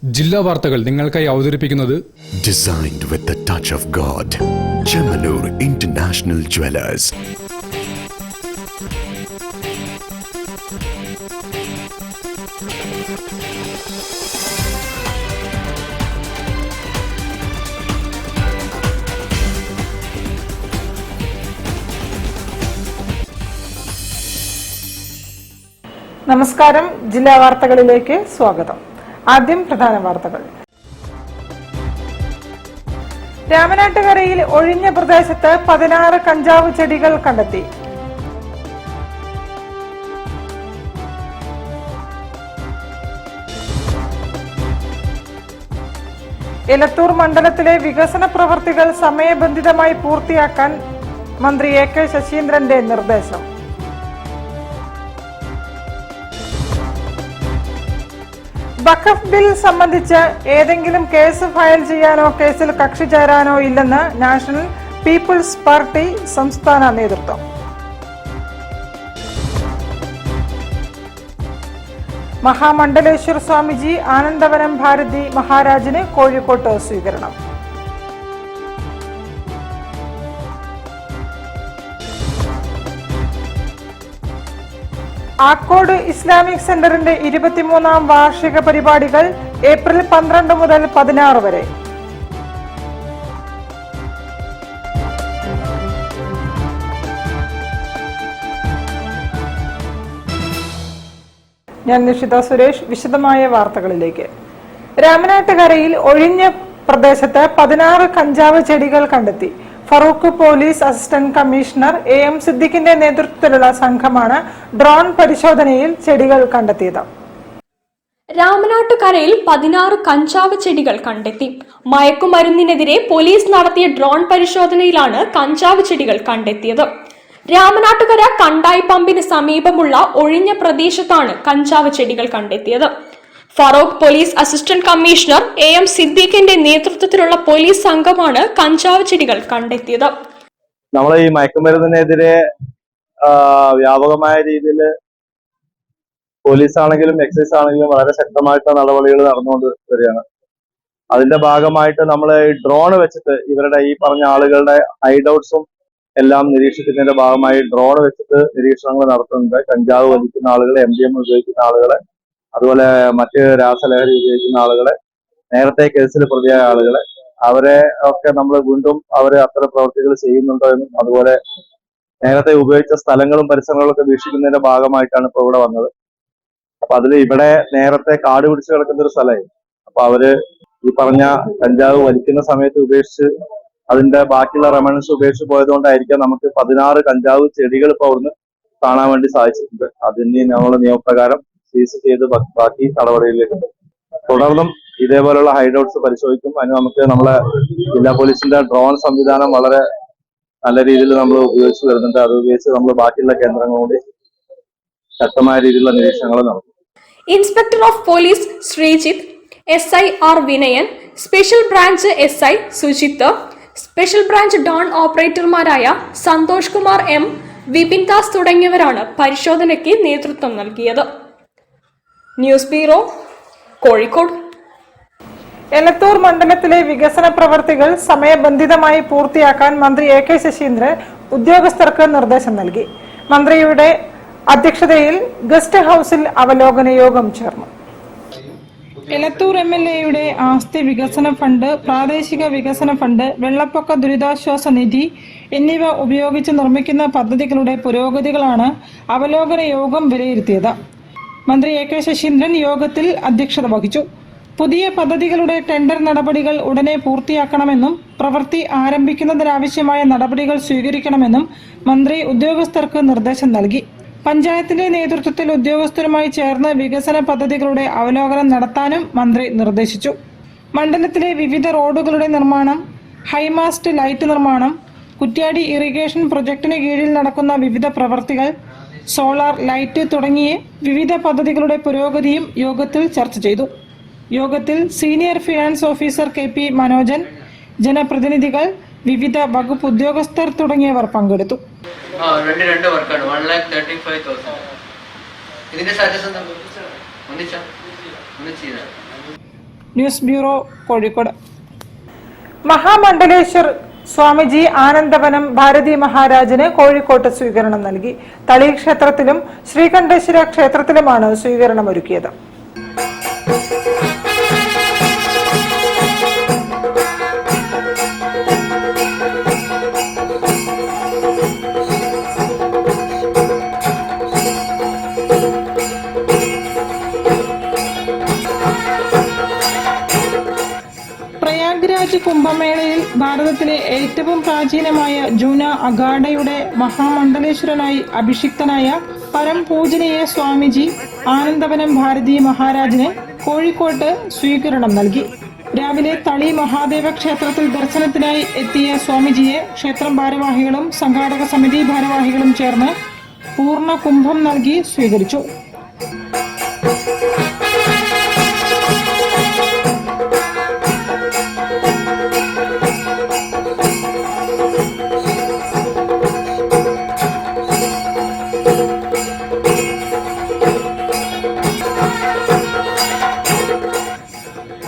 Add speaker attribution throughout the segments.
Speaker 1: ജില്ലാ വാർത്തകൾ നിങ്ങൾക്കായി അവതരിപ്പിക്കുന്നത്
Speaker 2: Designed with the touch of God. Chemanur International Jewelers.
Speaker 3: നമസ്കാരം. ജില്ലാ വാർത്തകളിലേക്ക് സ്വാഗതം. ആദ്യം പ്രധാന വാർത്തകൾ. രാമനാട്ടുകരയിൽ ഒഴിഞ്ഞ പ്രദേശത്ത് 16 കഞ്ചാവ് ചെടികൾ കണ്ടെത്തി. എലത്തൂർ മണ്ഡലത്തിലെ വികസന പ്രവർത്തികൾ സമയബന്ധിതമായി പൂർത്തിയാക്കാൻ മന്ത്രി AK ശശീന്ദ്രന്റെ നിർദ്ദേശം. വഖഫ് ബിൽ സംബന്ധിച്ച് ഏതെങ്കിലും കേസ് ഫയൽ ചെയ്യാനോ കേസിൽ കക്ഷി ചേരാനോ ഇല്ലെന്ന് നാഷണൽ പീപ്പിൾസ് പാർട്ടി സംസ്ഥാന നേതൃത്വം. മഹാമണ്ഡലേശ്വർ സ്വാമിജി ആനന്ദവനം ഭാരതി മഹാരാജിന് കോഴിക്കോട്ട് സ്വീകരണം. ആക്കോട് ഇസ്ലാമിക് സെന്ററിന്റെ 23ാം വാർഷിക പരിപാടികൾ ഏപ്രിൽ 12 മുതൽ 16 വരെ. ഞാൻ നിഷിത സുരേഷ്. വിശദമായ വാർത്തകളിലേക്ക്. രാമനാട്ടുകരയിൽ ഒഴിഞ്ഞ പ്രദേശത്ത് 16 കഞ്ചാവ് ചെടികൾ കണ്ടെത്തി. Farook police assistant commissioner AM സിദ്ദിഖിന്റെ നേതൃത്വത്തിലുള്ള സംഘമാണ് ഡ്രോൺ പരിശോധനയിൽ ചെടികൾ കണ്ടെത്തിയത്.
Speaker 4: രാമനാട്ടുകരയിൽ 16 കഞ്ചാവ് ചെടികൾ കണ്ടെത്തി. മയക്കുമരുന്നിനെതിരെ പോലീസ് നടത്തിയ ഡ്രോൺ പരിശോധനയിലാണ് കഞ്ചാവ് ചെടികൾ കണ്ടെത്തിയത്. രാമനാട്ടുകര കണ്ടായി പമ്പിന് സമീപമുള്ള ഒഴിഞ്ഞ പ്രദേശത്താണ് കഞ്ചാവ് ചെടികൾ കണ്ടെത്തിയത്. Farook police assistant commissioner AM സിദ്ദീഖിന്റെ നേതൃത്വത്തിലുള്ള പോലീസ് സംഘമാണ് കഞ്ചാവ് ചെടികൾ കണ്ടെത്തിയത്.
Speaker 5: നമ്മൾ ഈ മയക്കുമരുന്നിനെതിരെ വ്യാപകമായ രീതിയിൽ പോലീസ് ആണെങ്കിലും എക്സൈസ് ആണെങ്കിലും വളരെ ശക്തമായിട്ടുള്ള നടപടികൾ നടന്നുകൊണ്ട് വരികയാണ്. അതിന്റെ ഭാഗമായിട്ട് നമ്മൾ ഈ ഡ്രോൺ വെച്ചിട്ട് ഇവരുടെ ഈ പറഞ്ഞ ആളുകളുടെ ഹൈഡൌട്ട്സും എല്ലാം നിരീക്ഷിക്കുന്നതിന്റെ ഭാഗമായി ഡ്രോൺ വെച്ചിട്ട് നിരീക്ഷണങ്ങൾ നടത്തുന്നുണ്ട്. കഞ്ചാവ് വലിക്കുന്ന ആളുകളെ, MDM ഉപയോഗിക്കുന്ന ആളുകളെ, അതുപോലെ മറ്റ് രാസലഹരി ഉപയോഗിക്കുന്ന ആളുകളെ, നേരത്തെ കേസിൽ പ്രതിയായ ആളുകളെ, അവരെ ഒക്കെ നമ്മൾ വീണ്ടും അവര് അത്തരം പ്രവർത്തികൾ ചെയ്യുന്നുണ്ടോ എന്നും അതുപോലെ നേരത്തെ ഉപയോഗിച്ച സ്ഥലങ്ങളും പരിസരങ്ങളും ഒക്കെ വീക്ഷിക്കുന്നതിന്റെ ഭാഗമായിട്ടാണ് ഇപ്പൊ ഇവിടെ വന്നത്. അപ്പൊ അതിൽ ഇവിടെ നേരത്തെ കാട് പിടിച്ച് കിടക്കുന്ന ഒരു സ്ഥലമായി. അപ്പൊ അവര് ഈ പറഞ്ഞ കഞ്ചാവ് വലിക്കുന്ന സമയത്ത് ഉപേക്ഷിച്ച് അതിന്റെ ബാക്കിയുള്ള റെമണൻസ് ഉപേക്ഷിച്ച് പോയതുകൊണ്ടായിരിക്കാം നമുക്ക് 16 കഞ്ചാവ് ചെടികൾ ഇപ്പൊ അവിടുന്ന് കാണാൻ വേണ്ടി സാധിച്ചിട്ടുണ്ട്. അതിന് നമ്മൾ നിയമപ്രകാരം സീസ് ചെയ്ത് ബാക്കി നടപടികളിലേക്കുണ്ട്. തുടർന്നും ഇതേപോലുള്ള ഹൈഡൌട്ട്സ് പരിശോധിക്കും. അതിന് നമുക്ക് നമ്മളെ ജില്ലാ പോലീസിന്റെ ഡ്രോൺ സംവിധാനം വളരെ നല്ല രീതിയിൽ നമ്മൾ ഉപയോഗിച്ച് വരുന്നുണ്ട്. അത് ഉപയോഗിച്ച് നമ്മൾ ബാക്കിയുള്ള കേന്ദ്രങ്ങളോട് ശക്തമായ രീതിയിലുള്ള നിരീക്ഷണങ്ങൾ നടത്തും.
Speaker 4: Inspector of police Sreejith, SI R Vinayan, special branch SI Sujith, special branch drone ഓപ്പറേറ്റർമാരായ സന്തോഷ് കുമാർ M, വിപിൻ ദാസ് തുടങ്ങിയവരാണ് പരിശോധനയ്ക്ക് നേതൃത്വം നൽകിയത്. News bureau, Kozhikode.
Speaker 3: എലത്തൂർ മണ്ഡലത്തിലെ വികസന പ്രവർത്തികൾ സമയബന്ധിതമായി പൂർത്തിയാക്കാൻ മന്ത്രി AK ശശീന്ദ്രൻ ഉദ്യോഗസ്ഥർക്ക് നിർദ്ദേശം നൽകി. മന്ത്രിയുടെ അധ്യക്ഷതയിൽ ഗസ്റ്റ് ഹൌസിൽ അവലോകന യോഗം ചേർന്നു. എലത്തൂർ MLAയുടെ ആസ്തി വികസന ഫണ്ട്, പ്രാദേശിക വികസന ഫണ്ട്, വെള്ളപ്പൊക്ക ദുരിതാശ്വാസ നിധി എന്നിവ ഉപയോഗിച്ച് നിർമ്മിക്കുന്ന പദ്ധതികളുടെ പുരോഗതികളാണ് അവലോകന യോഗം വിലയിരുത്തിയത്. മന്ത്രി AK ശശീന്ദ്രൻ യോഗത്തിൽ അധ്യക്ഷത വഹിച്ചു. പുതിയ പദ്ധതികളുടെ ടെൻഡർ നടപടികൾ ഉടനെ പൂർത്തിയാക്കണമെന്നും പ്രവൃത്തി ആരംഭിക്കുന്നതിനാവശ്യമായ നടപടികൾ സ്വീകരിക്കണമെന്നും മന്ത്രി ഉദ്യോഗസ്ഥർക്ക് നിർദ്ദേശം നൽകി. പഞ്ചായത്തിന്റെ നേതൃത്വത്തിൽ ഉദ്യോഗസ്ഥരുമായി ചേർന്ന് വികസന പദ്ധതികളുടെ അവലോകനം നടത്താനും മന്ത്രി നിർദ്ദേശിച്ചു. മണ്ഡലത്തിലെ വിവിധ റോഡുകളുടെ നിർമ്മാണം, ഹൈമാസ്റ്റ് ലൈറ്റ് നിർമ്മാണം, കുറ്റ്യാടി ഇറിഗേഷൻ പ്രൊജക്ടിന് കീഴിൽ നടക്കുന്ന വിവിധ പ്രവൃത്തികൾ, സോളാർ ലൈറ്റ് തുടങ്ങിയ വിവിധ പദ്ധതികളുടെ പുരോഗതിയും യോഗത്തിൽ ചർച്ച ചെയ്തു. യോഗത്തിൽ senior finance officer KP Manojan, ജനപ്രതിനിധികൾ, വിവിധ വകുപ്പ് ഉദ്യോഗസ്ഥർ തുടങ്ങിയവർ പങ്കെടുത്തു.
Speaker 6: രണ്ട് വർക്കാണ് 1,35,000. ഇതിന്റെ സാധ്യത
Speaker 3: ന്യൂസ് ബ്യൂറോ, കോഴിക്കോട്. മഹാമണ്ഡലേശ്വർ സ്വാമിജി ആനന്ദവനം ഭാരതി മഹാരാജിന് കോഴിക്കോട്ട് സ്വീകരണം നൽകി. തളി ക്ഷേത്രത്തിലും ശ്രീകണ്ഠേശ്വര ക്ഷേത്രത്തിലുമാണ് സ്വീകരണം ഒരുക്കിയത്. പ്രയാഗ്രാജ് കുംഭമേളയിൽ ഭാരതത്തിലെ ഏറ്റവും പ്രാചീനമായ ജൂന അഖാഡയുടെ മഹാമണ്ഡലേശ്വരനായി അഭിഷിക്തനായ പരംപൂജനീയ സ്വാമിജി ആനന്ദവനം ഭാരതി മഹാരാജിന് കോഴിക്കോട്ട് സ്വീകരണം നൽകി. രാവിലെ തളി മഹാദേവ ക്ഷേത്രത്തിൽ ദർശനത്തിനായി എത്തിയ സ്വാമിജിയെ ക്ഷേത്രം ഭാരവാഹികളും സംഘാടക സമിതി ഭാരവാഹികളും ചേർന്ന് പൂർണ്ണ കുംഭം നൽകി സ്വീകരിച്ചു.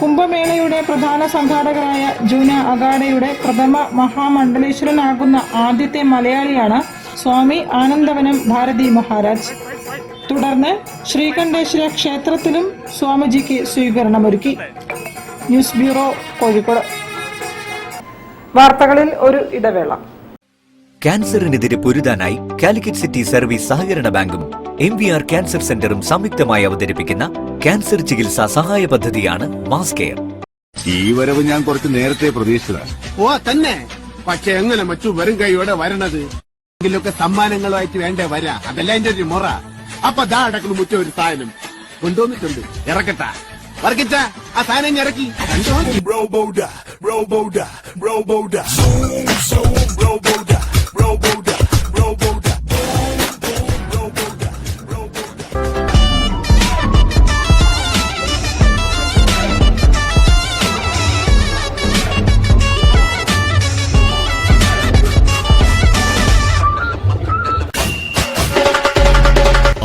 Speaker 3: കുംഭമേളയുടെ പ്രധാന സംഘാടകരായ ജൂന അഖാഡയുടെ പ്രഥമ മഹാമണ്ഡലേശ്വരനാകുന്ന ആദ്യത്തെ മലയാളിയാണ് സ്വാമി ആനന്ദവനം ഭാരതി മഹാരാജ്. തുടർന്ന് ശ്രീകണ്ഠേശ്വര ക്ഷേത്രത്തിലും സ്വാമിജിക്ക് സ്വീകരണമൊരുക്കി. News bureau, Kozhikode. വാർത്തകളിൽ ഒരു ഇടവേള.
Speaker 7: ക്യാൻസറിനെതിരെ പൊരുതാനായി കാലിക്കറ്റ് സിറ്റി സർവീസ് സഹകരണ ബാങ്കും MVR ക്യാൻസർ സെന്ററും സംയുക്തമായി അവതരിപ്പിക്കുന്ന ക്യാൻസർ ചികിത്സാ സഹായ പദ്ധതിയാണ് മാസ് കെയർ.
Speaker 8: ഈ വരവ് ഞാൻ കുറച്ച് നേരത്തെ പ്രതീക്ഷിച്ചതാണ്.
Speaker 9: ഓ തന്നെ, പക്ഷെ എങ്ങനെ മച്ചു വെറും കൈയോടെ വരണത്? എങ്കിലൊക്കെ സമ്മാനങ്ങളുമായിട്ട് വേണ്ടേ വരാ, അതല്ല എന്റെ ഒരു മുറ. അപ്പൊ ദാ അടക്കുന്നു മുറ്റ ഒരു സാധനം കൊണ്ടുവന്നിട്ടുണ്ട്, ഇറക്കട്ട വർക്കിച്ച ആ സാധനം ഇറക്കി.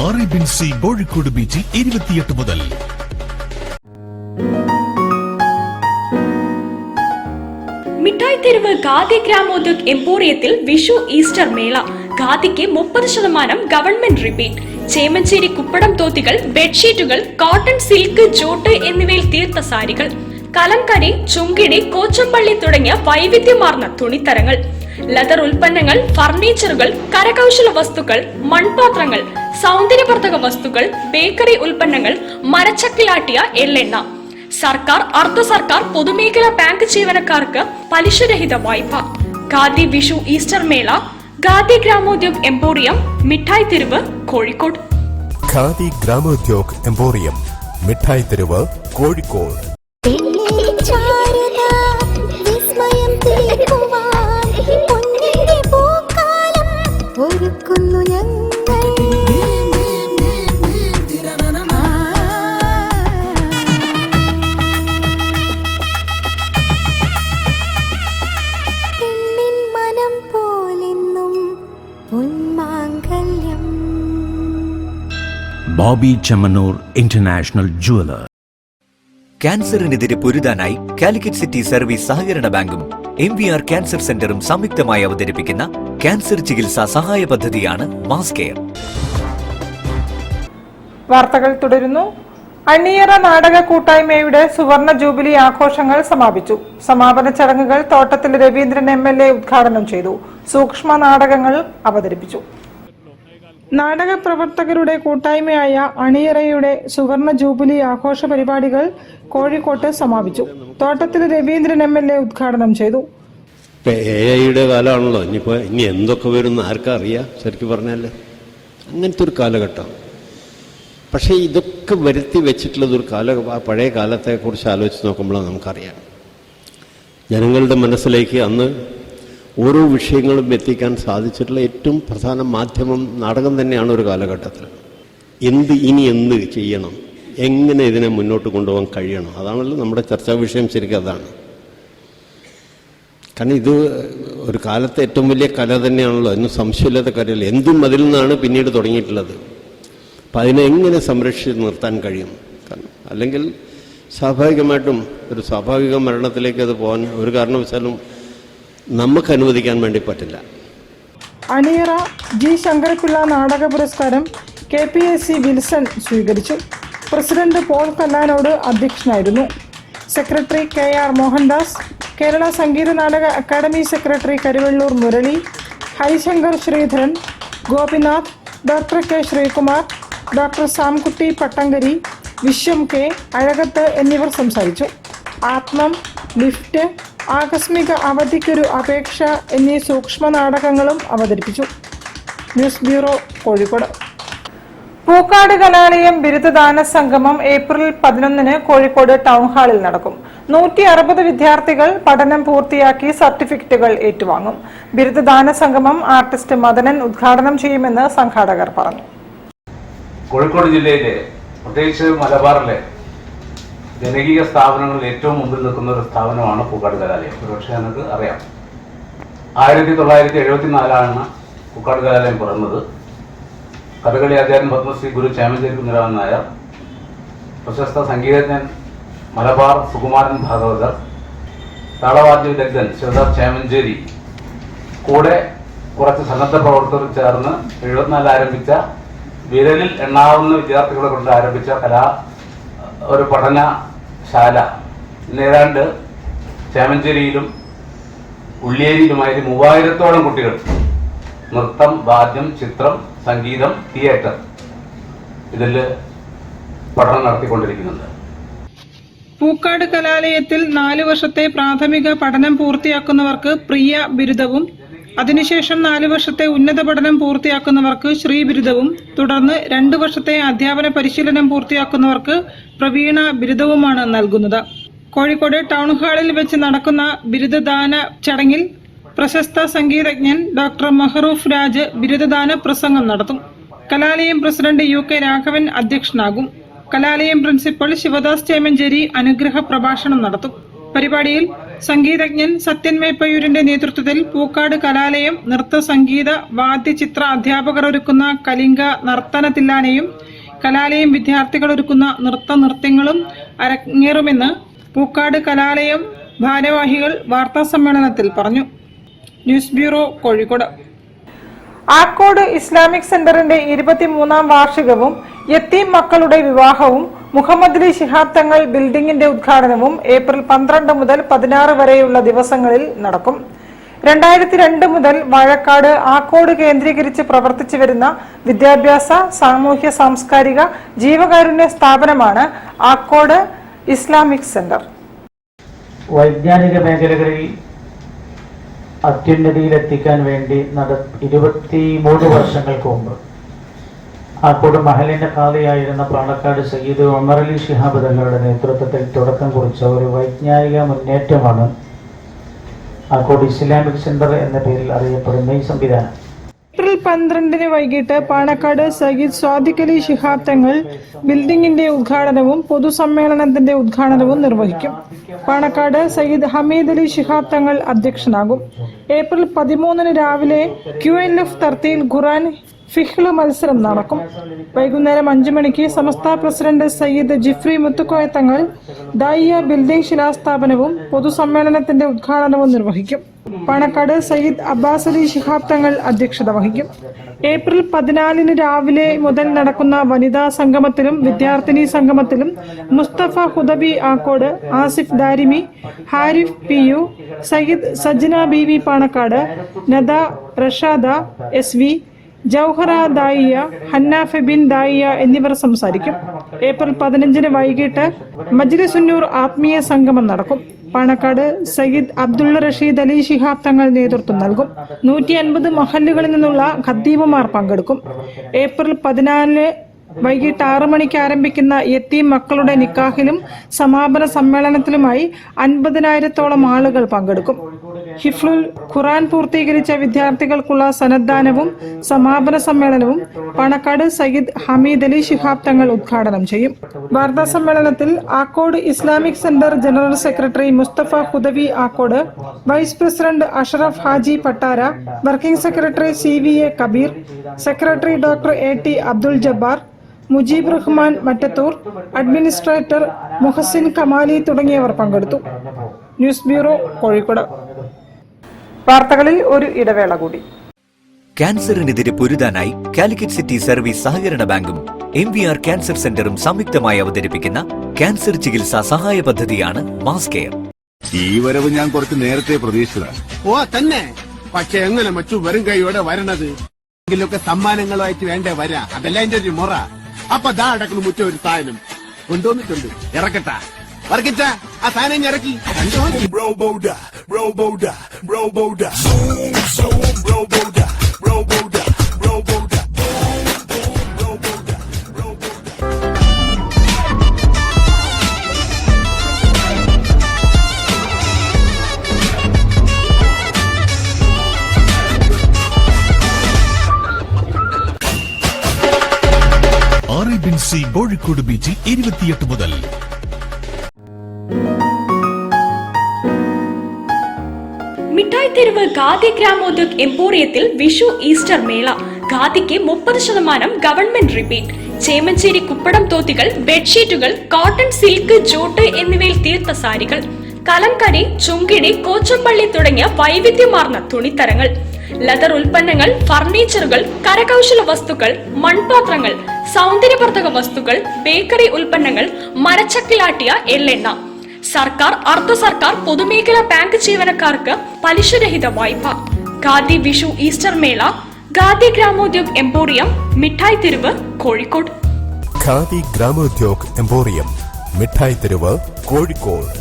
Speaker 10: അറേബ്യൻ കോഴിക്കോട് ബീച്ചിൽ 28 മുതൽ.
Speaker 4: മിഠായി തെരുവ് ഖാദി ഗ്രാമോദ്योग എംപോറിയത്തിൽ വിഷു ഈസ്റ്റർ മേള. ഖാദിക്ക് 30% ഗവൺമെന്റ് റിബേറ്റ്. ചേമഞ്ചേരി കുപ്പടം തോത്തികൾ, ബെഡ്ഷീറ്റുകൾ, കോട്ടൺ, സിൽക്ക്, ജോട്ട് എന്നിവയിൽ തീർത്ത സാരികൾ, കലംകരി, ചുങ്കിടി, കോച്ചമ്പള്ളി തുടങ്ങിയ വൈവിധ്യമാർന്ന തുണിത്തരങ്ങൾ, ലെതർ ഉൽപ്പന്നങ്ങൾ, ഫർണിച്ചറുകൾ, കരകൗശല വസ്തുക്കൾ, മൺപാത്രങ്ങൾ, സൗന്ദര്യവർദ്ധക വസ്തുക്കൾ, ബേക്കറി ഉൽപ്പന്നങ്ങൾ, മരച്ചക്കിലാട്ടിയ എള്ളെണ്ണ, സർക്കാർ, അർദ്ധ സർക്കാർ, പൊതുമേഖലാ ബാങ്ക് ജീവനക്കാർക്ക് പലിശരഹിത വായ്പ. ഖാദി വിഷു ഈസ്റ്റർ മേള khadi Gramodyoga emporium, Mittai Theruvu, Kozhikode.
Speaker 10: Khadi Gramodyoga emporium, Mittai Theruvu, Kozhikode.
Speaker 2: Boby Chemmanur international jeweller.
Speaker 7: ക്യാൻസറിനെതിരെ പൊരുതാനായി കാലിക്കറ്റ് സിറ്റി സർവീസ് സഹകരണ ബാങ്കും MVR ക്യാൻസർ സെന്ററും സംയുക്തമായി അവതരിപ്പിക്കുന്ന ക്യാൻസർ ചികിത്സാ സഹായ പദ്ധതിയാണ് മാസ് കെയർ.
Speaker 3: വാർത്തകൾ തുടരുന്നു. അണിയറ നാടക കൂട്ടായ്മയുടെ സുവർണ ജൂബിലി ആഘോഷങ്ങൾ സമാപിച്ചു. സമാപന ചടങ്ങുകൾ തോട്ടത്തിൽ രവീന്ദ്രൻ MLA ഉദ്ഘാടനം ചെയ്തു. സൂക്ഷ്മ നാടകങ്ങൾ അവതരിപ്പിച്ചു. നാടക പ്രവർത്തകരുടെ കൂട്ടായ്മയായ അണിയറയുടെ സുവർണ ജൂബിലി ആഘോഷ പരിപാടികൾ കോഴിക്കോട്ട് സമാപിച്ചു. തോട്ടത്തിൽ രവീന്ദ്രൻ MLA ഉദ്ഘാടനം ചെയ്തു.
Speaker 11: AI കാലമാണല്ലോ, ഇനി എന്തൊക്കെ വരുമെന്ന് ആർക്കറിയാം? ശരിക്കും പറഞ്ഞാൽ അങ്ങനത്തെ ഒരു കാലഘട്ടം. പക്ഷേ ഇതൊക്കെ വരുത്തി വെച്ചിട്ടുള്ളതൊരു പഴയ കാലത്തെക്കുറിച്ച് ആലോചിച്ച് നോക്കുമ്പോൾ നമുക്കറിയാം, ജനങ്ങളുടെ മനസ്സിലേക്ക് അന്ന് ഓരോ വിഷയങ്ങളും എത്തിക്കാൻ സാധിച്ചിട്ടുള്ള ഏറ്റവും പ്രധാന മാധ്യമം നാടകം തന്നെയാണ് ഒരു കാലഘട്ടത്തിൽ. ഇനി എന്ത് ചെയ്യണം, എങ്ങനെ ഇതിനെ മുന്നോട്ട് കൊണ്ടുപോകാൻ കഴിയണം, അതാണല്ലോ നമ്മുടെ ചർച്ചാ വിഷയം. ശരിക്കും അതാണ്. കാരണം ഇത് ഒരു കാലത്തെ ഏറ്റവും വലിയ കല തന്നെയാണല്ലോ, അതിന് സംശയമില്ലാത്ത കാര്യമല്ല. എന്തും അതിൽ നിന്നാണ് പിന്നീട് തുടങ്ങിയിട്ടുള്ളത്. അപ്പം അതിനെ എങ്ങനെ സംരക്ഷിച്ച് നിർത്താൻ കഴിയും? കാരണം അല്ലെങ്കിൽ സ്വാഭാവികമായിട്ടും ഒരു സ്വാഭാവിക മരണത്തിലേക്ക് അത് പോകാൻ ഒരു കാരണവശാലും നമുക്ക് അനുവദിക്കാൻ വേണ്ടി പറ്റില്ല.
Speaker 3: അണിയറ ജി ശങ്കരപിള്ള നാടക പുരസ്കാരം KPSC വിൽസൺ സ്വീകരിച്ചു. പ്രസിഡന്റ് പോൾ കല്ലാനോട് അധ്യക്ഷനായിരുന്നു. സെക്രട്ടറി KR മോഹൻദാസ്, കേരള സംഗീത നാടക academy secretary Karuvalloor Murali, Harishankar Sreedharan, Gopinath, doctor K Sreekumar, doctor Samkutty Pattankari, Viswam K, Azhakath എന്നിവർ സംസാരിച്ചു. ആത്മം, ലിഫ്റ്റ്, ആകസ്മിക അവധിക്കൊരു അപേക്ഷ എന്നീ സൂക്ഷ്മ നാടകങ്ങളും അവതരിപ്പിച്ചു. News bureau, Kozhikode. പൂക്കാട് കലാലയം ബിരുദദാന സംഗമം ഏപ്രിൽ 11 കോഴിക്കോട് ടൗൺ ഹാളിൽ നടക്കും. 160 വിദ്യാർത്ഥികൾ പഠനം പൂർത്തിയാക്കി സർട്ടിഫിക്കറ്റുകൾ ഏറ്റുവാങ്ങും. ബിരുദദാന സംഗമം ആർട്ടിസ്റ്റ് മദനൻ ഉദ്ഘാടനം ചെയ്യുമെന്ന് സംഘാടകർ പറഞ്ഞു.
Speaker 12: കോഴിക്കോട് ജില്ലയിലെ, പ്രത്യേകിച്ച് മലബാറിലെ ജനകീയ സ്ഥാപനങ്ങളിൽ ഏറ്റവും മുമ്പിൽ നിൽക്കുന്ന ഒരു സ്ഥാപനമാണ് പൂക്കാട് കലാലയം. ഒരുപക്ഷെ നമുക്ക് അറിയാം, 1974 പൂക്കാട് കലാലയം പിറന്നത്. കഥകളി ആചാര്യൻ പത്മശ്രീ ഗുരു ചേമഞ്ചേരി കുഞ്ഞിരാമൻ നായർ, പ്രശസ്ത സംഗീതജ്ഞൻ മലബാർ സുകുമാരൻ ഭാഗവതർ, താളവാദ്യ വിദഗ്ധൻ ശിവദാസ് ചേമഞ്ചേരി, കൂടെ കുറച്ച് സന്നദ്ധ പ്രവർത്തകർ ചേർന്ന് 74 ആരംഭിച്ച, വിരലിൽ എണ്ണാവുന്ന വിദ്യാർത്ഥികളെ കൊണ്ട് ആരംഭിച്ച ഒരു പഠനശാല ഏതാണ്ട് ചേമഞ്ചേരിയിലും ഉള്ളിയേരിയിലുമായി 3000-ഓളം കുട്ടികൾ നൃത്തം, വാദ്യം, ചിത്രം, സംഗീതം, തിയേറ്റർ ഇതിൽ പഠനം നടത്തിക്കൊണ്ടിരിക്കുന്നുണ്ട്.
Speaker 3: പൂക്കാട് കലാലയത്തിൽ 4 വർഷത്തെ പ്രാഥമിക പഠനം പൂർത്തിയാക്കുന്നവർക്ക് പ്രിയ ബിരുദവും, അതിനുശേഷം 4 വർഷത്തെ ഉന്നത പഠനം പൂർത്തിയാക്കുന്നവർക്ക് ശ്രീ ബിരുദവും, തുടർന്ന് 2 വർഷത്തെ അധ്യാപന പരിശീലനം പൂർത്തിയാക്കുന്നവർക്ക് പ്രവീണ ബിരുദവുമാണ് നൽകുന്നത്. കോഴിക്കോട് ടൗൺ ഹാളിൽ വെച്ച് നടക്കുന്ന ബിരുദദാന ചടങ്ങിൽ പ്രശസ്ത സംഗീതജ്ഞൻ ഡോക്ടർ മെഹറൂഫ് രാജ് ബിരുദദാന പ്രസംഗം നടത്തും. കലാലയം പ്രസിഡന്റ് UK രാഘവൻ അധ്യക്ഷനാകും. കലാലയം പ്രിൻസിപ്പൽ ശിവദാസ് ചേമഞ്ചേരി അനുഗ്രഹ പ്രഭാഷണം നടത്തും. പരിപാടിയിൽ സംഗീതജ്ഞൻ സത്യൻ മേപ്പയൂരിന്റെ നേതൃത്വത്തിൽ പൂക്കാട് കലാലയം നൃത്ത, സംഗീത, വാദ്യ, ചിത്ര അധ്യാപകർ ഒരുക്കുന്ന കലിംഗ നർത്തനത്തില്ലാനെയും കലാലയം വിദ്യാർത്ഥികൾ ഒരുക്കുന്ന നൃത്യങ്ങളും അരങ്ങേറുമെന്ന് പൂക്കാട് കലാലയം ഭാരവാഹികൾ വാർത്താസമ്മേളനത്തിൽ പറഞ്ഞു. News bureau, Kozhikode. Akkode Islamic സെന്ററിന്റെ 23ാം വാർഷികവും യത്തീം മക്കളുടെ വിവാഹവും മുഹമ്മദ് അലി ശിഹാബ് തങ്ങൾ ബിൽഡിംഗിന്റെ ഉദ്ഘാടനവും ഏപ്രിൽ 12 മുതൽ 16 വരെയുള്ള ദിവസങ്ങളിൽ നടക്കും. 2002 മുതൽ വാഴക്കാട് ആക്കോട് കേന്ദ്രീകരിച്ച് പ്രവർത്തിച്ചു വരുന്ന വിദ്യാഭ്യാസ, സാമൂഹ്യ സാംസ്കാരിക, ജീവകാരുണ്യ സ്ഥാപനമാണ് ആക്കോട് ഇസ്ലാമിക് സെന്റർ.
Speaker 13: വൈജ്ഞാനിക മേഖലകളിൽ അത്യുന്നതിയിലെത്തിക്കാൻ വേണ്ടി 23 വർഷങ്ങൾക്ക് മുമ്പ് ആക്കോട് മഹലിന്റെ ഖാദിയായിരുന്ന പാണക്കാട് സയ്യിദ് ഉമർ അലി ശിഹാബ് തങ്ങളുടെ നേതൃത്വത്തിൽ തുടക്കം കുറിച്ച ഒരു വൈജ്ഞാനിക മുന്നേറ്റമാണ് ആക്കോട് ഇസ്ലാമിക് സെന്റർ എന്ന പേരിൽ അറിയപ്പെടുന്ന ഈ സംവിധാനം. ഏപ്രിൽ 12 വൈകിട്ട് പാണക്കാട് സയ്യിദ് സ്വാദിഖ് അലി ശിഹാബ് തങ്ങൾ ബിൽഡിംഗിന്റെ ഉദ്ഘാടനവും പൊതുസമ്മേളനത്തിന്റെ ഉദ്ഘാടനവും നിർവഹിക്കും. പാണക്കാട് സയ്യിദ് ഹമീദ് അലി ശിഹാബ് തങ്ങൾ അധ്യക്ഷനാകും. ഏപ്രിൽ 13 രാവിലെ QNF തർത്തീൽ ഖുർആൻ ഫിഹ്ള് മത്സരം നടക്കും. വൈകുന്നേരം 5 മണിക്ക് സമസ്ത പ്രസിഡന്റ് സയ്യിദ് ജിഫ്രി മുത്തുക്കോയ തങ്ങൾ ദായിയ ബിൽഡിംഗ് ശിലാസ്ഥാപനവും പൊതുസമ്മേളനത്തിന്റെ ഉദ്ഘാടനവും നിർവഹിക്കും. പാണക്കാട് സയ്യിദ് അബ്ബാസ് അലി ശിഹാബ് തങ്ങൾ അധ്യക്ഷത വഹിക്കും. ഏപ്രിൽ 14 രാവിലെ മുതൽ നടക്കുന്ന വനിതാ സംഗമത്തിലും വിദ്യാർത്ഥിനി സംഗമത്തിലും മുസ്തഫ ഹുദബി ആക്കോട്, ആസിഫ് ദാരിമി, ഹാരിഫ് PU, സയ്യിദ് സജ്ന ബീവി പാണക്കാട്, നദ റഷാദ SV, ജൗഹറ ദായിയ, ഹന്നാഫ് ബിൻ ദായിയ എന്നിവർ സംസാരിക്കും. ഏപ്രിൽ 15 വൈകിട്ട് മജ്ലിസുന്നൂർ ആത്മീയ സംഗമം നടക്കും. പാണക്കാട് സയ്യിദ് അബ്ദുള്ള റഷീദ് അലി ശിഹാബ് തങ്ങൾ നേതൃത്വം നൽകും. 150 മഹല്ലുകളിൽ നിന്നുള്ള ഖത്തീബുമാർ പങ്കെടുക്കും. ഏപ്രിൽ 14 വൈകിട്ട് 6 മണിക്ക് ആരംഭിക്കുന്ന യത്തീം മക്കളുടെ നിക്കാഹിലും സമാപന സമ്മേളനത്തിലുമായി 50,000-ഓളം ആളുകൾ പങ്കെടുക്കും. ഹിഫ്ലുൽ ഖുർആൻ പൂർത്തീകരിച്ച വിദ്യാർത്ഥികൾക്കുള്ള സനദ്ദാനവും സമാപന സമ്മേളനവും പാണക്കാട് സയ്യിദ് ഹമീദ് അലി ശിഹാബ് തങ്ങൾ ഉദ്ഘാടനം ചെയ്യും. വാർത്താ സമ്മേളനത്തിൽ Akkode Islamic centre general secretary Musthafa Hudavi Akkode, vice president Ashraf Haji Pattara, working secretary CVA Kabeer, secretary doctor AT Abdul Jabbar,
Speaker 3: Mujeeb Rahman Mattathur, administrator Muhsin Kamali തുടങ്ങിയവർ പങ്കെടുത്തു. News bureau, Kozhikode. വാർത്തകളിൽ ഒരു ഇടവേള കൂടി.
Speaker 7: ക്യാൻസറിനെതിരെ പൊരുതാനായി കാലിക്കറ്റ് സിറ്റി സർവീസ് സഹകരണ ബാങ്കും MVR ക്യാൻസർ സെന്ററും സംയുക്തമായി അവതരിപ്പിക്കുന്ന ക്യാൻസർ ചികിത്സാ സഹായ പദ്ധതിയാണ് മാസ് കെയർ.
Speaker 8: ഈ വരവ് ഞാൻ കുറച്ച് നേരത്തെ പ്രതീക്ഷിച്ചതാണ്.
Speaker 9: ഓ തന്നെ, പക്ഷെ എങ്ങനെ മച്ചു വെറും കൈയോടെ വരണത്? എങ്കിലൊക്കെ സമ്മാനങ്ങളുമായിട്ട് വേണ്ടേ വരാ, അതല്ല എന്റെ ഒരു മുറ. അപ്പൊ ദാ അടക്കണ മുറ്റ ഒരു സാധനം കൊണ്ടുവന്നിട്ടുണ്ട്, ഇറക്കട്ടാ. വർക്കിച്ച ആ സാധനം ഇറക്കി.
Speaker 10: RABC കോഴിക്കോട് ബീച്ചിൽ 28 മുതൽ.
Speaker 4: മിഠായി തെരുവ് ഖാദി ഗ്രാമോദ്योग എംപോറിയത്തിൽ വിഷു ഈസ്റ്റർ മേള. ഖാദിക്ക് 30% ഗവൺമെന്റ് റിബേറ്റ്. ചേമഞ്ചേരി കുപ്പടം തോത്തികൾ, ബെഡ്ഷീറ്റുകൾ, കോട്ടൺ, സിൽക്ക്, ജോട്ട് എന്നിവയിൽ തീർത്ത സാരികൾ, കലംകരി, ചുങ്കിടി, കോച്ചമ്പള്ളി തുടങ്ങിയ വൈവിധ്യമാർന്ന തുണിത്തരങ്ങൾ, ലെതർ ഉൽപ്പന്നങ്ങൾ, ഫർണിച്ചറുകൾ, കരകൗശല വസ്തുക്കൾ, മൺപാത്രങ്ങൾ, സൗന്ദര്യവർദ്ധക വസ്തുക്കൾ, ബേക്കറി ഉൽപ്പന്നങ്ങൾ, മരച്ചക്കിലാട്ടിയ എള്ളെണ്ണ. സർക്കാർ, അർദ്ധ സർക്കാർ, പൊതുമേഖലാ ബാങ്ക് ജീവനക്കാർക്ക് പലിശരഹിത വായ്പ. ഖാദി വിഷു ഈസ്റ്റർ മേള khadi Gramodyoga emporium, Mittai Theruvu, Kozhikode.
Speaker 2: Khadi Gramodyoga emporium, Mittai Theruvu, Kozhikode.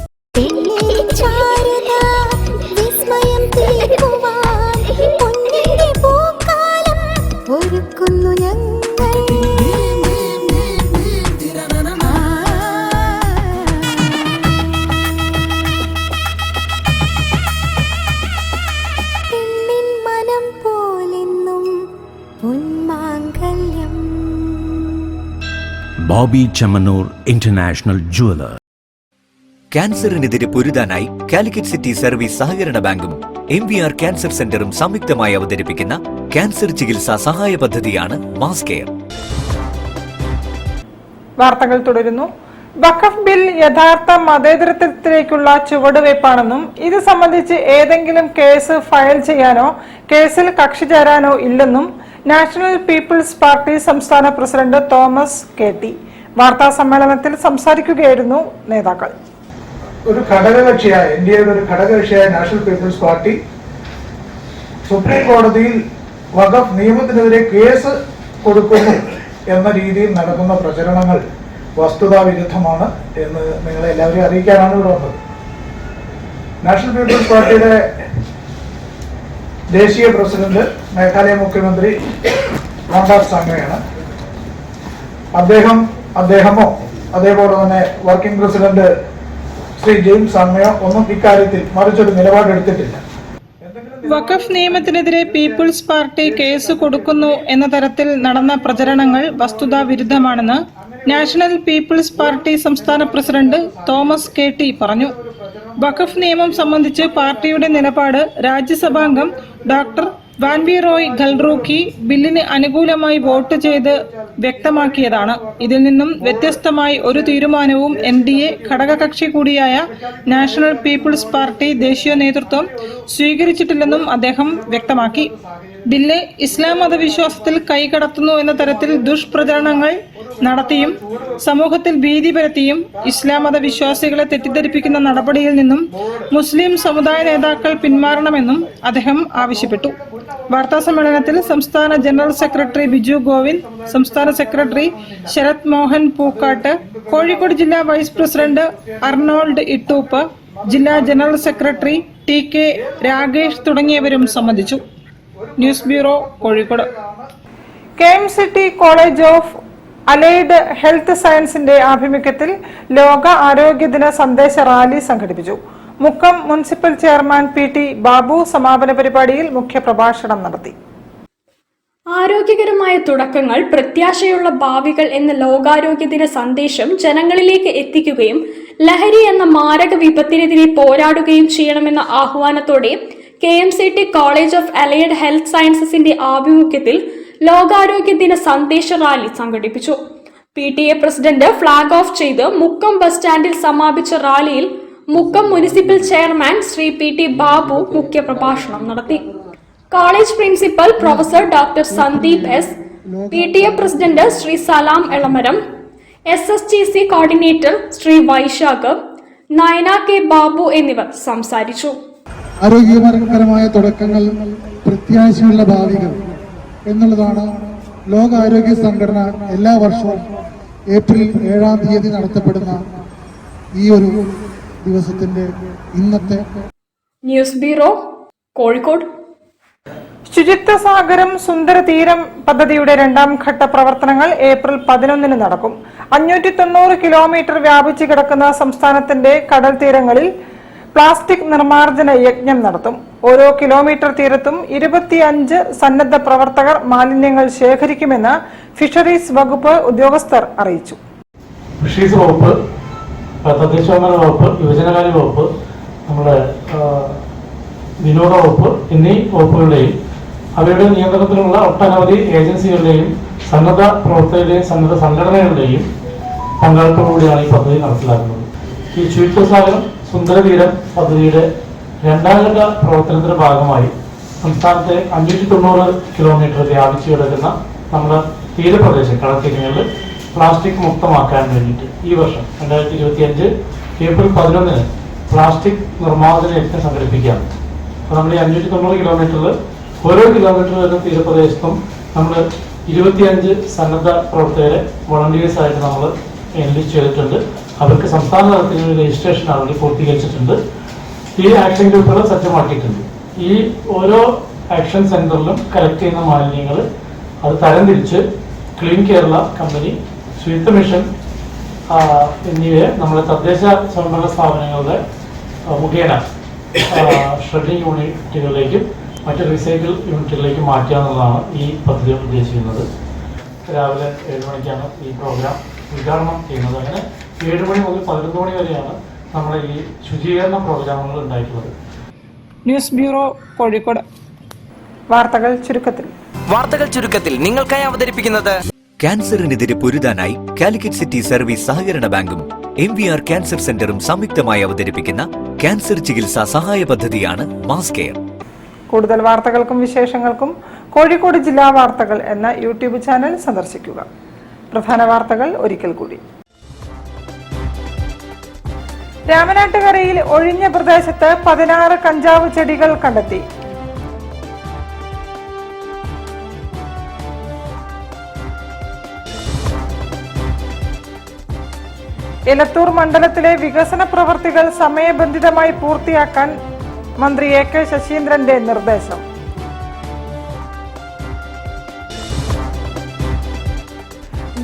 Speaker 7: Boby Chemmannur international jeweller. ക്യാൻസറിനെതിരെ പൊരുതാനായി കാലിക്കറ്റ് സിറ്റി സർവീസ് സഹകരണ ബാങ്കും MVR ക്യാൻസർ സെന്ററും സംയുക്തമായി അവതരിപ്പിക്കുന്ന ക്യാൻസർ ചികിത്സാ സഹായ പദ്ധതിയാണ് മാസ് കെയർ.
Speaker 3: വാർത്തകൾ തുടരുന്നു. വഖഫ് ബിൽ യഥാർത്ഥ മതേതരത്വത്തിലേക്കുള്ള ചുവടുവയ്പ്പാണെന്നും ഇത് സംബന്ധിച്ച് ഏതെങ്കിലും കേസ് ഫയൽ ചെയ്യാനോ കേസിൽ കക്ഷി ചേരാനോ ഇല്ലെന്നും നാഷണൽ പീപ്പിൾസ് പാർട്ടി സംസ്ഥാന പ്രസിഡന്റ് തോമസ് KT വാർത്താ സമ്മേളനത്തിൽ സംസാരിക്കുകയായിരുന്നു നേതാക്കൾ.
Speaker 13: ഒരു ഘടകകക്ഷിയായ ഇന്ത്യയുടെ ഒരു ഘടകകക്ഷിയായ നാഷണൽ പീപ്പിൾസ് പാർട്ടി സുപ്രീം കോടതിയിൽ വഖഫ് നിയമത്തിനെതിരെ കേസ് കൊടുക്കുന്നു എന്ന രീതിയിൽ നടക്കുന്ന പ്രചരണങ്ങൾ വസ്തുതാവിരുദ്ധമാണ് എന്ന് നിങ്ങളെ എല്ലാവരെയും അറിയിക്കാനാണ് ഇവിടെ വന്നത്. നാഷണൽ പീപ്പിൾസ് പാർട്ടിയുടെ ദേശീയ പ്രസിഡന്റ് മേഘാലയ മുഖ്യമന്ത്രി മോഹൻദാസ് സാങ്മയാണ്. അദ്ദേഹമോ അതേപോലെ തന്നെ വർക്കിംഗ് പ്രസിഡന്റ് ശ്രീ ജെയിംസ് സാങ്മയോ ഒന്നും ഇക്കാര്യത്തിൽ മറിച്ചൊരു നിലപാടെടുത്തിട്ടില്ല.
Speaker 3: വഖഫ് നിയമത്തിനെതിരെ പീപ്പിൾസ് പാർട്ടി കേസ് കൊടുക്കുന്നു എന്ന തരത്തിൽ നടന്ന പ്രചരണങ്ങൾ വസ്തുതാ വിരുദ്ധമാണെന്ന് നാഷണൽ പീപ്പിൾസ് പാർട്ടി സംസ്ഥാന പ്രസിഡന്റ് തോമസ് KT പറഞ്ഞു. വഖഫ് നിയമം സംബന്ധിച്ച് പാർട്ടിയുടെ നിലപാട് രാജ്യസഭാംഗം ഡോക്ടർ വാൻവി റോയ് ഖൽറൂഖി ബില്ലിന് അനുകൂലമായി വോട്ട് ചെയ്ത് വ്യക്തമാക്കിയതാണ്. ഇതിൽ നിന്നും വ്യത്യസ്തമായി ഒരു തീരുമാനവും NDA ഘടകകക്ഷി കൂടിയായ നാഷണൽ പീപ്പിൾസ് പാർട്ടി ദേശീയ നേതൃത്വം സ്വീകരിച്ചിട്ടില്ലെന്നും അദ്ദേഹം വ്യക്തമാക്കി. ബില്ല് ഇസ്ലാം മതവിശ്വാസത്തിൽ കൈകടത്തുന്നു എന്ന തരത്തിൽ ദുഷ്പ്രചരണങ്ങൾ നടത്തിയും സമൂഹത്തിൽ ഭീതി പരത്തിയും ഇസ്ലാം മതവിശ്വാസികളെ തെറ്റിദ്ധരിപ്പിക്കുന്ന നടപടിയിൽ നിന്നും മുസ്ലിം സമുദായ നേതാക്കൾ പിന്മാറണമെന്നും അദ്ദേഹം ആവശ്യപ്പെട്ടു. വാർത്താ സമ്മേളനത്തിൽ സംസ്ഥാന ജനറൽ സെക്രട്ടറി ബിജു ഗോവിന്ദ്, സംസ്ഥാന സെക്രട്ടറി ശരത് മോഹൻ പൂക്കാട്ട്, കോഴിക്കോട് ജില്ലാ വൈസ് പ്രസിഡന്റ് അർണോൾഡ് ഇട്ടൂപ്പ്, ജില്ലാ ജനറൽ സെക്രട്ടറി TK രാഗേഷ് തുടങ്ങിയവരും സംബന്ധിച്ചു. News bureau, Kozhikode. KMCT college of allied health സയൻസിന്റെ ആഭിമുഖ്യത്തിൽ ലോക ആരോഗ്യ ദിന സന്ദേശ റാലി സംഘടിപ്പിച്ചു. Mukkam municipal chairman PT Babu സമാപന പരിപാടിയിൽ മുഖ്യപ്രഭാഷണം നടത്തി.
Speaker 4: ആരോഗ്യകരമായ തുടക്കങ്ങൾ, പ്രത്യാശയുള്ള ഭാവികൾ എന്ന ലോകാരോഗ്യ ദിന സന്ദേശം ജനങ്ങളിലേക്ക് എത്തിക്കുകയും ലഹരി എന്ന മാരക വിപത്തിനെതിരെ പോരാടുകയും ചെയ്യണമെന്ന ആഹ്വാനത്തോടെ KMCT college of allied health സയൻസസിന്റെ ആഭിമുഖ്യത്തിൽ ലോകാരോഗ്യ ദിന സന്ദേശ റാലി സംഘടിപ്പിച്ചു. PTA പ്രസിഡന്റ് ഫ്ളാഗ് ഓഫ് ചെയ്ത് മുക്കം ബസ് സ്റ്റാൻഡിൽ സമാപിച്ച റാലിയിൽ Mukkam municipal chairman Shri PT Babu മുഖ്യപ്രഭാഷണം നടത്തി. College principal professor doctor Sandeep S, PTA president Shri Salam Elamaram, SSGC coordinator Shri Vaishakh, Nayana K Babu എന്നിവർ സംസാരിച്ചു.
Speaker 13: ആരോഗ്യകരമായ തുടക്കങ്ങൾ, പ്രത്യാശയുള്ള ഭാവികൾ എന്നുള്ളതാണ് ലോകാരോഗ്യ സംഘടന എല്ലാ വർഷവും ഏപ്രിൽ 7-ാം തീയതി നടത്തപ്പെടുന്ന ഈ ഒരു ദിവസത്തിന്റെ ഇന്നത്തെ
Speaker 4: ന്യൂസ് ബ്യൂറോ, കോഴിക്കോട്.
Speaker 3: ശുചിത്വ സാഗരം സുന്ദര തീരം പദ്ധതിയുടെ 2ാം ഘട്ട പ്രവർത്തനങ്ങൾ ഏപ്രിൽ 11-ന് നടക്കും. 590 കിലോമീറ്റർ വ്യാപിച്ചു കിടക്കുന്ന സംസ്ഥാനത്തിന്റെ കടൽ തീരങ്ങളിൽ പ്ലാസ്റ്റിക് നിർമ്മാർജ്ജന യജ്ഞം നടത്തും. ഓരോ കിലോമീറ്റർ തീരത്തും 25 സന്നദ്ധ പ്രവർത്തകർ മാലിന്യങ്ങൾ ശേഖരിക്കുമെന്ന് ഫിഷറീസ് വകുപ്പ് ഉദ്യോഗസ്ഥർ അറിയിച്ചു.
Speaker 13: ഫിഷറീസ് വകുപ്പ്, തദ്ദേശഭരണ വകുപ്പ്, യുവജനകാര്യ വകുപ്പ്, നമ്മുടെ വിനോദ വകുപ്പ് എന്നീ വകുപ്പുകളുടെയും അവരുടെ നിയന്ത്രണത്തിലുള്ള ഒട്ടനവധി ഏജൻസികളുടെയും സന്നദ്ധ പ്രവർത്തകരുടെയും സന്നദ്ധ സംഘടനകളുടെയും പങ്കാളിത്തത്തോടുകൂടിയാണ് ഈ പദ്ധതി നടപ്പിലാക്കുന്നത്. ഈ ശുചിത്വസാഗരം സുന്ദരതീരം പദ്ധതിയുടെ 2ാം ഘട്ട പ്രവർത്തനത്തിന്റെ ഭാഗമായി സംസ്ഥാനത്തെ 590 കിലോമീറ്റർ വ്യാപിച്ചു കിടക്കുന്ന നമ്മുടെ തീരപ്രദേശം കടൽത്തീരങ്ങളിൽ പ്ലാസ്റ്റിക് മുക്തമാക്കാൻ വേണ്ടിയിട്ട് ഈ വർഷം 2025 ഏപ്രിൽ 11-ന് പ്ലാസ്റ്റിക് നിർമ്മാർജ്ജന യജ്ഞം സംഘടിപ്പിക്കുകയാണ്. അപ്പോൾ നമ്മൾ ഈ 590 കിലോമീറ്ററിൽ ഓരോ കിലോമീറ്റർ വരുന്ന തീരപ്രദേശത്തും നമ്മൾ 25 സന്നദ്ധ പ്രവർത്തകരെ വോളണ്ടിയേഴ്സ് ആയിട്ട് നമ്മൾ എൻലിസ്റ്റ് ചെയ്തിട്ടുണ്ട്. അവർക്ക് സംസ്ഥാന തലത്തിൽ രജിസ്ട്രേഷൻ അവർ പൂർത്തീകരിച്ചിട്ടുണ്ട്. ഈ ആക്ഷൻ ഗ്രൂപ്പുകൾ സജ്ജമാക്കിയിട്ടുണ്ട്. ഈ ഓരോ ആക്ഷൻ സെന്ററിലും കളക്ട് ചെയ്യുന്ന മാലിന്യങ്ങൾ അത് തരംതിരിച്ച് ക്ലീൻ കേരള കമ്പനി, ശുചിത്വ മിഷൻ എന്നിവയെ നമ്മുടെ തദ്ദേശ സ്വയംഭരണ സ്ഥാപനങ്ങളുടെ മുഖേന ഷ്രെഡിംഗ് യൂണിറ്റുകളിലേക്കും മറ്റ് റീസൈക്കിൾ യൂണിറ്റുകളിലേക്കും മാറ്റുക എന്നുള്ളതാണ് ഈ പദ്ധതി ഉദ്ദേശിക്കുന്നത്. രാവിലെ 7 മണിക്കാണ് ഈ പ്രോഗ്രാം ഉദ്ഘാടനം ചെയ്യുന്നത്. അങ്ങനെ 7 മണി മുതൽ 11 മണി വരെയാണ് നമ്മുടെ ഈ ശുചീകരണ പ്രോഗ്രാമുകൾ ഉണ്ടായിട്ടുള്ളത്.
Speaker 3: News bureau, Kozhikode. വാർത്തകൾ ചുരുക്കത്തിൽ
Speaker 7: നിങ്ങൾക്കായി അവതരിപ്പിക്കുന്നത് ക്യാൻസറിനെതിരെ പൊരുതാനായി കാലിക്കറ്റ് സിറ്റി സർവീസ് സഹകരണ ബാങ്കും MVR ക്യാൻസർ സെന്ററും സംയുക്തമായി അവതരിപ്പിക്കുന്ന ക്യാൻസർ ചികിത്സാ സഹായ പദ്ധതിയാണ് മാസ് കെയർ.
Speaker 3: കൂടുതൽ വാർത്തകൾക്കും വിശേഷങ്ങൾക്കും കോഴിക്കോട് ജില്ലാ വാർത്തകൾ എന്ന യൂട്യൂബ് ചാനൽ സന്ദർശിക്കുക. പ്രധാന വാർത്തകൾ ഒരിക്കൽ കൂടി. രാമനാട്ടുകരയിൽ ഒഴിഞ്ഞ പ്രദേശത്ത് 16 കഞ്ചാവ് ചെടികൾ കണ്ടെത്തി. എലത്തൂർ മണ്ഡലത്തിലെ വികസന പ്രവൃത്തികൾ സമയബന്ധിതമായി പൂർത്തിയാക്കാൻ മന്ത്രി AK ശശീന്ദ്രന്റെ നിർദ്ദേശം.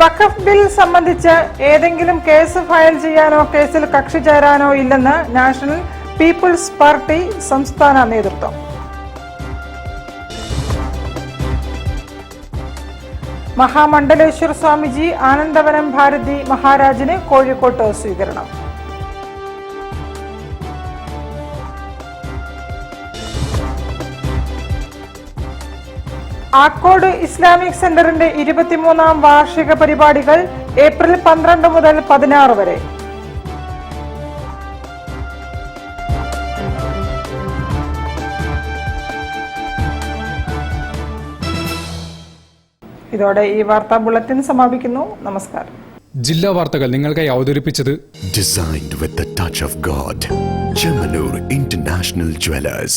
Speaker 3: വഖഫ് ബിൽ സംബന്ധിച്ച് ഏതെങ്കിലും കേസ് ഫയൽ ചെയ്യാനോ കേസിൽ കക്ഷി ചേരാനോ ഇല്ലെന്ന് നാഷണൽ പീപ്പിൾസ് പാർട്ടി സംസ്ഥാന നേതൃത്വം. മഹാമണ്ഡലേശ്വർ സ്വാമിജി ആനന്ദവനം ഭാരതി മഹാരാജിന് കോഴിക്കോട്ട് സ്വീകരണം. ആക്കോട് ഇസ്ലാമിക് സെന്ററിന്റെ 23ാം വാർഷിക പരിപാടികൾ ഏപ്രിൽ 12 മുതൽ 16 വരെ. ഇതോടെ ഈ വാർത്താ ബുള്ളറ്റിൻ സമാപിക്കുന്നു. നമസ്കാരം.
Speaker 1: ജില്ലാ വാർത്തകൾ നിങ്ങൾക്കായി അവതരിപ്പിച്ചത്
Speaker 2: Designed with the touch of God. Chemanur International Jewelers.